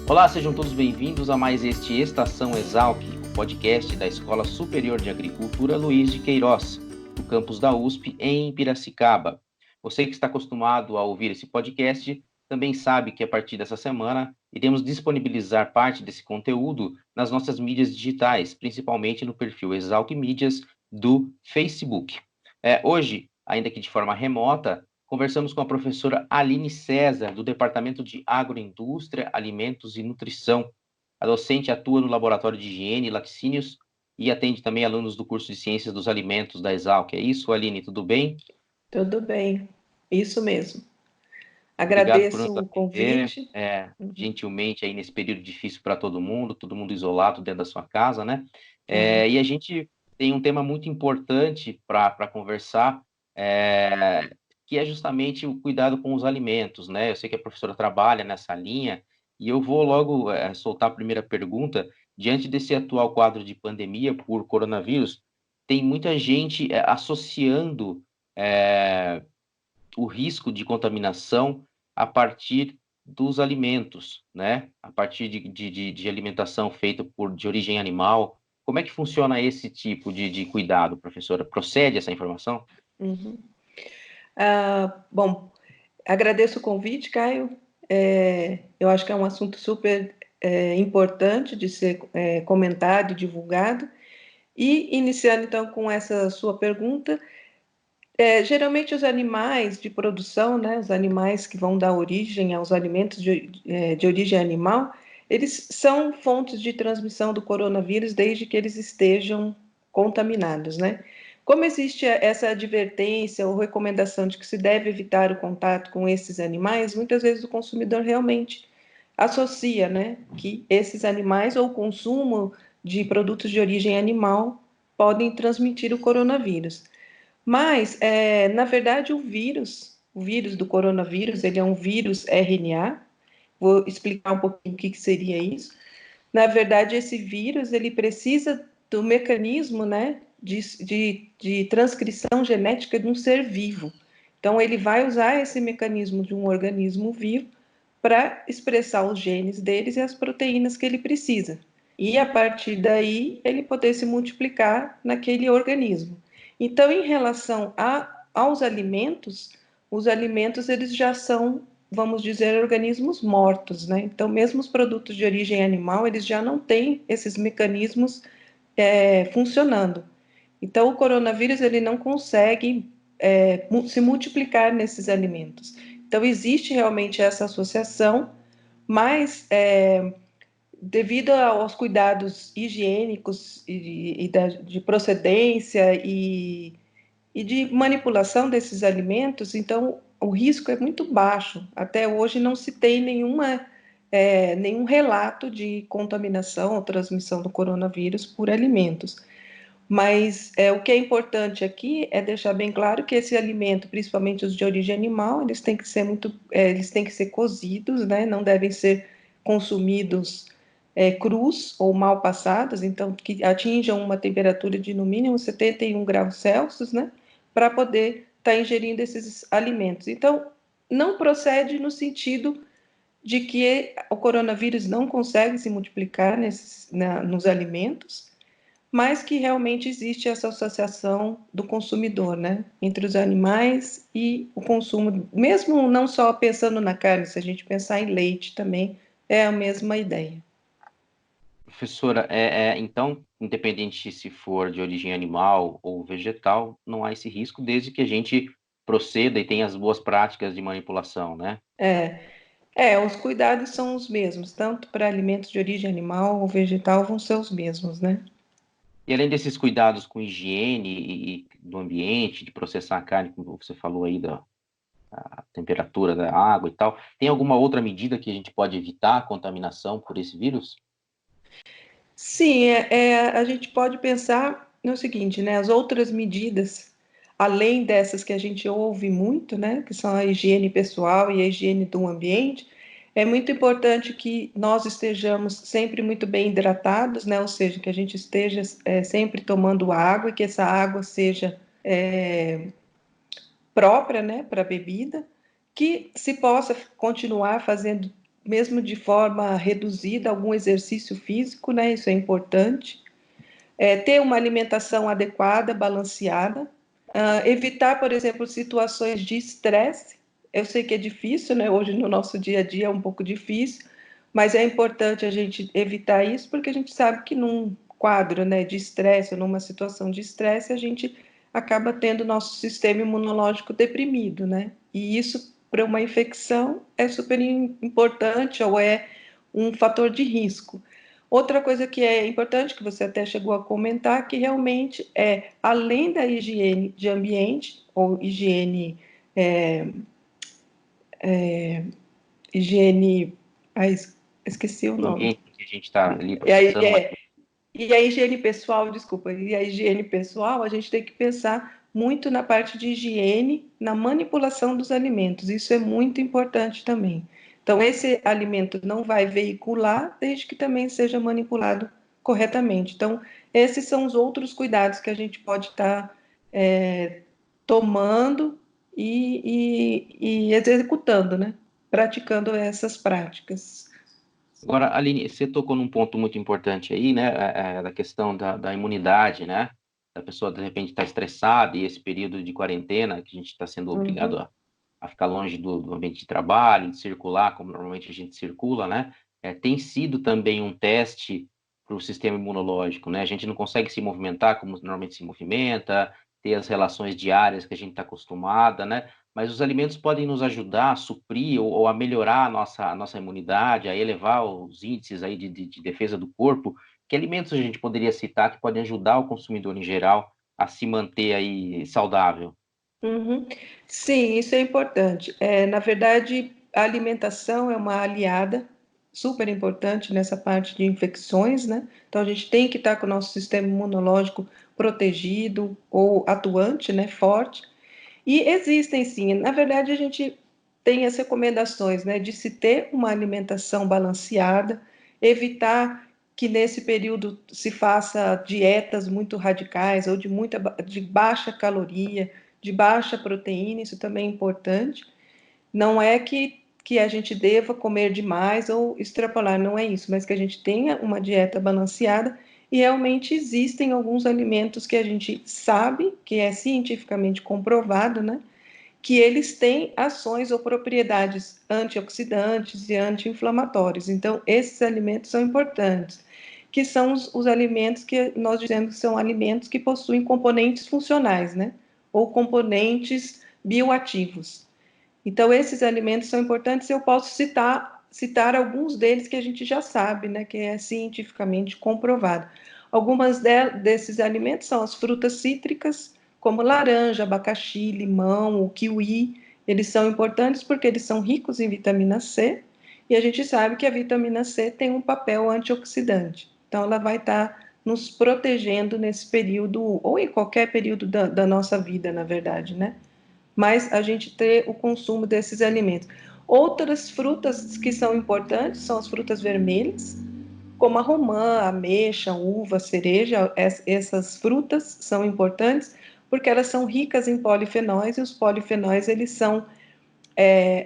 Olá, sejam todos bem-vindos a mais este Estação Exalc, o podcast da Escola Superior de Agricultura Luiz de Queiroz, do campus da USP em Piracicaba. Você que está acostumado a ouvir esse podcast também sabe que a partir dessa semana iremos disponibilizar parte desse conteúdo nas nossas mídias digitais, principalmente no perfil Exalc Mídias do Facebook. Hoje, ainda que de forma remota, conversamos com a professora Aline César, do Departamento de Agroindústria, Alimentos e Nutrição. A docente atua no Laboratório de Higiene e Laticínios e atende também alunos do curso de Ciências dos Alimentos da Exalc. É isso, Aline? Tudo bem? Tudo bem, isso mesmo. Obrigado por Agradeço nos o atender, convite. gentilmente aí nesse período difícil para todo mundo isolado dentro da sua casa, né? É. E a gente tem um tema muito importante para conversar, que é justamente o cuidado com os alimentos, né? Eu sei que a professora trabalha nessa linha e eu vou logo soltar a primeira pergunta. Diante desse atual quadro de pandemia por coronavírus, tem muita gente associando o risco de contaminação a partir dos alimentos, né? A partir de alimentação feita de origem animal. Como é que funciona esse tipo de cuidado, professora? Procede essa informação? Uhum. Bom, agradeço o convite, Caio. Eu acho que é um assunto super importante de ser comentado e divulgado. E iniciando então com essa sua pergunta, geralmente os animais de produção, né, os animais que vão dar origem aos alimentos de origem animal, eles são fontes de transmissão do coronavírus desde que eles estejam contaminados, né? Como existe essa advertência ou recomendação de que se deve evitar o contato com esses animais, muitas vezes o consumidor realmente associa, né, que esses animais ou o consumo de produtos de origem animal podem transmitir o coronavírus. Mas, na verdade, o vírus do coronavírus, ele é um vírus RNA. Vou explicar um pouquinho o que seria isso. Na verdade, esse vírus, ele precisa do mecanismo, né, de transcrição genética de um ser vivo. Então, ele vai usar esse mecanismo de um organismo vivo para expressar os genes deles e as proteínas que ele precisa. E, a partir daí, ele poder se multiplicar naquele organismo. Então, em relação aos alimentos, os alimentos eles já são, vamos dizer, organismos mortos, né? Então, mesmo os produtos de origem animal, eles já não têm esses mecanismos funcionando. Então, o coronavírus ele não consegue se multiplicar nesses alimentos. Então, existe realmente essa associação, mas devido aos cuidados higiênicos de procedência e de manipulação desses alimentos, então o risco é muito baixo. Até hoje não se tem nenhum relato de contaminação ou transmissão do coronavírus por alimentos. Mas o que é importante aqui é deixar bem claro que esse alimento, principalmente os de origem animal, eles têm que ser cozidos, né? Não devem ser consumidos crus ou mal passados, então que atinjam uma temperatura de no mínimo 71 graus Celsius, né? Para poder estar ingerindo esses alimentos. Então, não procede no sentido de que o coronavírus não consegue se multiplicar nos alimentos, mas que realmente existe essa associação do consumidor, né, entre os animais e o consumo, mesmo não só pensando na carne, se a gente pensar em leite também, é a mesma ideia. Professora, então, independente se for de origem animal ou vegetal, não há esse risco desde que a gente proceda e tenha as boas práticas de manipulação, né? Os cuidados são os mesmos, tanto para alimentos de origem animal ou vegetal vão ser os mesmos, né? E além desses cuidados com higiene e do ambiente, de processar a carne, como você falou aí, da a temperatura da água e tal, tem alguma outra medida que a gente pode evitar a contaminação por esse vírus? Sim, a gente pode pensar no seguinte, né? As outras medidas, além dessas que a gente ouve muito, né? Que são a higiene pessoal e a higiene do ambiente, é muito importante que nós estejamos sempre muito bem hidratados, né? Ou seja, que a gente esteja sempre tomando água e que essa água seja própria, né? Para bebida. que se possa continuar fazendo, mesmo de forma reduzida, algum exercício físico, né? Isso é importante. Ter uma alimentação adequada, balanceada. Evitar, por exemplo, situações de estresse. Eu sei que é difícil, né? Hoje no nosso dia a dia é um pouco difícil, mas é importante a gente evitar isso, porque a gente sabe que num quadro, né, de estresse, ou numa situação de estresse, a gente acaba tendo nosso sistema imunológico deprimido, né? E isso, para uma infecção, é super importante ou é um fator de risco. Outra coisa que é importante, que você até chegou a comentar, que realmente além da higiene de ambiente, ou é, higiene, ai, esqueci o Do nome, ambiente que a gente está ali e a, processando, mas e a higiene pessoal, desculpa, e a higiene pessoal, a gente tem que pensar muito na parte de higiene, na manipulação dos alimentos, isso é muito importante também. Então, esse alimento não vai veicular, desde que também seja manipulado corretamente. Então, esses são os outros cuidados que a gente pode estar tomando e executando, né? Praticando essas práticas. agora, Aline, você tocou num ponto muito importante aí, né? Da questão da imunidade, né? Da pessoa, de repente, estar estressada e esse período de quarentena, que a gente está sendo obrigado Uhum, a ficar longe do ambiente de trabalho, de circular, como normalmente a gente circula, né? Tem sido também um teste para o sistema imunológico, né? A gente não consegue se movimentar como normalmente se movimenta, ter as relações diárias que a gente está acostumada, né? Mas os alimentos podem nos ajudar a suprir ou a melhorar a nossa imunidade, a elevar os índices aí de defesa do corpo. Que alimentos a gente poderia citar que podem ajudar o consumidor em geral a se manter aí saudável? uhum. Sim, isso é importante. Na verdade, a alimentação é uma aliada super importante nessa parte de infecções, né? Então, a gente tem que estar com o nosso sistema imunológico protegido ou atuante, né? Forte. E existem sim, na verdade a gente tem as recomendações, né, de se ter uma alimentação balanceada, evitar que nesse período se faça dietas muito radicais ou de baixa caloria, de baixa proteína, isso também é importante. Não é que a gente deva comer demais ou extrapolar, não é isso, mas que a gente tenha uma dieta balanceada e realmente existem alguns alimentos que a gente sabe, que é cientificamente comprovado, né? Que eles têm ações ou propriedades antioxidantes e anti-inflamatórias. Então, esses alimentos são importantes, que são os alimentos que nós dizemos que são alimentos que possuem componentes funcionais, né? Ou componentes bioativos. Então, esses alimentos são importantes. Eu posso citar alguns deles que a gente já sabe, né, que é cientificamente comprovado. Desses alimentos são as frutas cítricas, como laranja, abacaxi, limão, o kiwi. Eles são importantes porque eles são ricos em vitamina C, e a gente sabe que a vitamina C tem um papel antioxidante. Então, ela vai estar nos protegendo nesse período, ou em qualquer período da nossa vida, na verdade, né? Mas a gente ter o consumo desses alimentos. Outras frutas que são importantes são as frutas vermelhas, como a romã, a ameixa, a uva, a cereja. Essas frutas são importantes porque elas são ricas em polifenóis, e os polifenóis eles são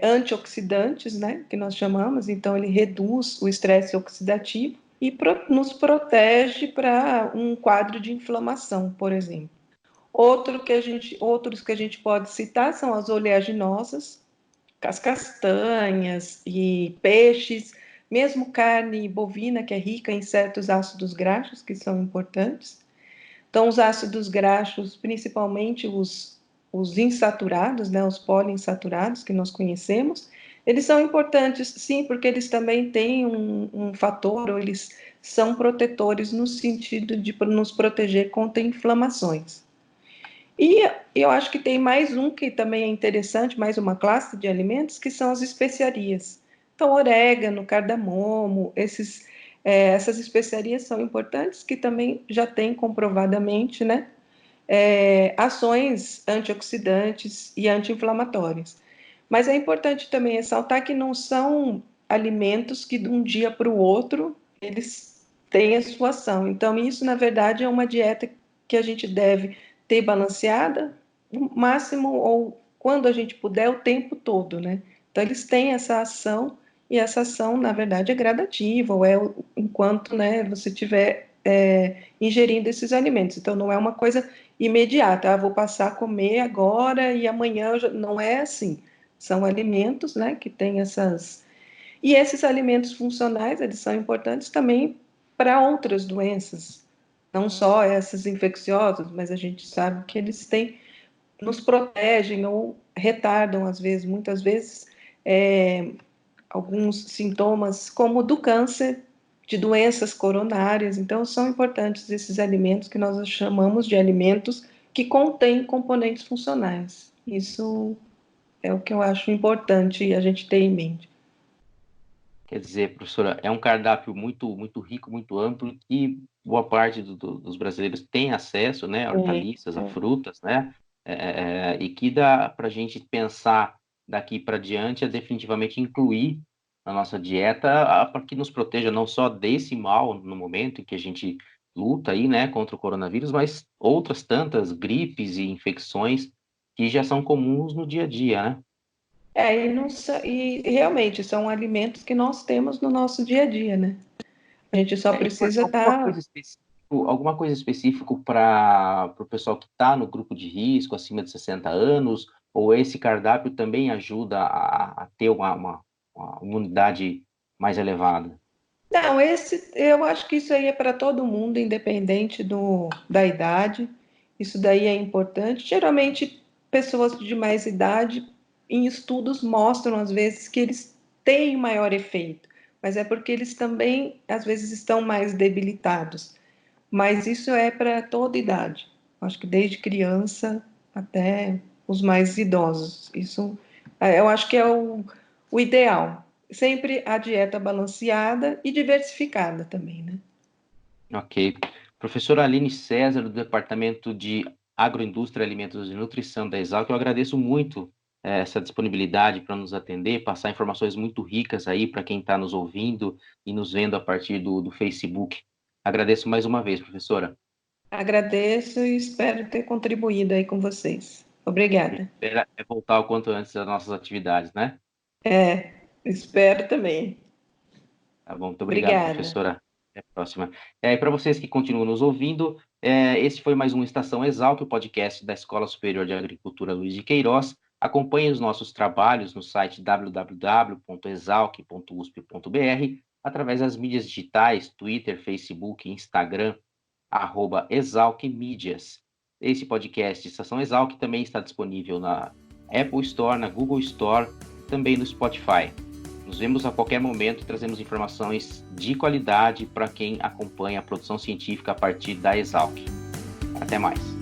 antioxidantes, né, que nós chamamos, então ele reduz o estresse oxidativo e nos protege para um quadro de inflamação, por exemplo. Outros que a gente pode citar são as oleaginosas, as castanhas e peixes, mesmo carne bovina, que é rica em certos ácidos graxos, que são importantes. Então, os ácidos graxos, principalmente os insaturados, né, os poliinsaturados que nós conhecemos, eles são importantes, sim, porque eles também têm um fator, ou eles são protetores no sentido de nos proteger contra inflamações. E eu acho que tem mais um que também é interessante, mais uma classe de alimentos, que são as especiarias. Então, orégano, cardamomo, essas especiarias são importantes, que também já têm comprovadamente, né, ações antioxidantes e anti-inflamatórias. Mas é importante também ressaltar que não são alimentos que de um dia para o outro eles têm a sua ação. Então, isso, na verdade, é uma dieta que a gente deve ter balanceada, o máximo ou quando a gente puder, o tempo todo, né? Então, eles têm essa ação, e essa ação, na verdade, é gradativa, ou é enquanto, né, você estiver ingerindo esses alimentos. Então, não é uma coisa imediata, vou passar a comer agora e amanhã, não é assim. São alimentos, né, que têm essas... E esses alimentos funcionais, eles são importantes também para outras doenças, não só essas infecciosas, mas a gente sabe que eles nos protegem ou retardam, às vezes, muitas vezes, alguns sintomas, como do câncer, de doenças coronárias. Então, são importantes esses alimentos que nós chamamos de alimentos que contêm componentes funcionais. Isso é o que eu acho importante a gente ter em mente. Quer dizer, professora, é um cardápio muito, muito rico, muito amplo, que boa parte dos brasileiros tem acesso, né, a hortaliças, a frutas, né, e que dá para a gente pensar daqui para diante é definitivamente incluir na nossa dieta para que nos proteja não só desse mal no momento em que a gente luta aí, né, contra o coronavírus, mas outras tantas gripes e infecções que já são comuns no dia a dia, né? E realmente são alimentos que nós temos no nosso dia a dia, né? A gente só precisa estar... Alguma coisa específica para o pessoal que está no grupo de risco, acima de 60 anos, ou esse cardápio também ajuda a ter uma imunidade mais elevada? Não, eu acho que isso aí é para todo mundo, independente da idade. Isso daí é importante. Geralmente, pessoas de mais idade, em estudos, mostram, às vezes, que eles têm maior efeito, mas é porque eles também, às vezes, estão mais debilitados. Mas isso é para toda idade. Acho que desde criança até os mais idosos. Isso, eu acho que é o ideal. Sempre a dieta balanceada e diversificada também, né? Ok. Professora Aline César, do Departamento de Agroindústria, Alimentos e Nutrição da Exalc, eu agradeço muito essa disponibilidade para nos atender, passar informações muito ricas aí para quem está nos ouvindo e nos vendo a partir do Facebook. Agradeço mais uma vez, professora. Agradeço e espero ter contribuído aí com vocês. Obrigada. Espera voltar o quanto antes das nossas atividades, né? Espero também. Tá bom, muito obrigado, Obrigada. professora. Até a próxima. E para vocês que continuam nos ouvindo, esse foi mais um Estação Exalc, o podcast da Escola Superior de Agricultura Luiz de Queiroz. Acompanhe os nossos trabalhos no site www.exalc.usp.br, através das mídias digitais, Twitter, Facebook, Instagram, @exalcmídias. Esse podcast Estação Exalc também está disponível na Apple Store, na Google Store, também no Spotify. Nos vemos a qualquer momento e trazemos informações de qualidade para quem acompanha a produção científica a partir da Exalc. Até mais.